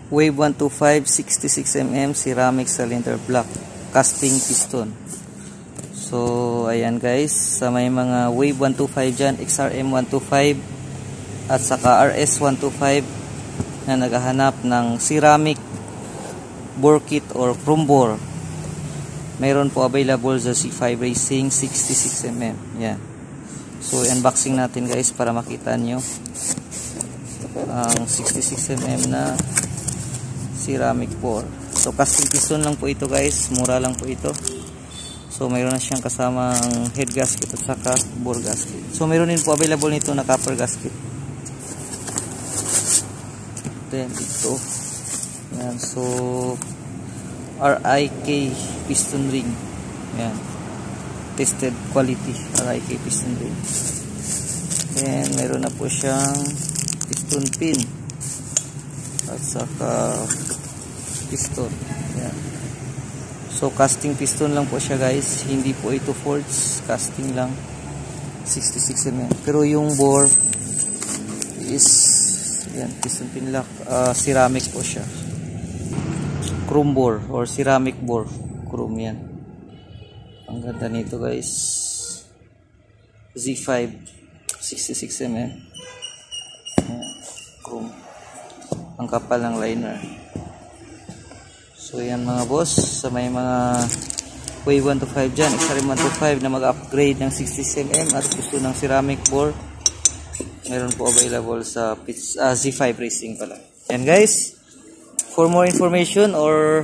Wave 125 66mm ceramic cylinder block casting piston. So ayan guys, sa may mga Wave 125 dyan, XRM 125 at saka RS 125 na naghahanap ng ceramic bore kit or chrome bore, mayroon po available sa C5 Racing 66mm. Yan. So unboxing natin guys para makita nyo ang 66mm na ceramic bore. So casting piston lang po ito guys, mura lang po ito. So mayroon na siyang kasamang head gasket at saka bore gasket. So mayroon din po available nito na copper gasket. Then ito, yan, so RIK piston ring, yan, tested quality RIK piston ring. Then mayroon na po siyang piston pin at saka piston, yan. So casting piston lang po siya guys, hindi po ito forged, casting lang 66mm. Pero yung bore is yan, piston pin lock, ceramic po siya, chrome bore or ceramic bore, chrome yan. Ang ganda nito guys, Z5 66mm, chrome, ang kapal ng liner. So yan mga boss, sa may mga Wave 125 dyan, XRM 125 na mag-upgrade ng 66mm at gusto ng ceramic bore, meron po available sa Z5 Racing pala. Yan guys, for more information or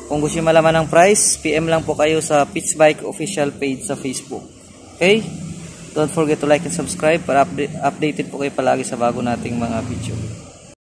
kung gusto nyo malaman ng price, PM lang po kayo sa Pitts Bike official page sa Facebook. Okay? Don't forget to like and subscribe para updated po kayo palagi sa bago nating mga video.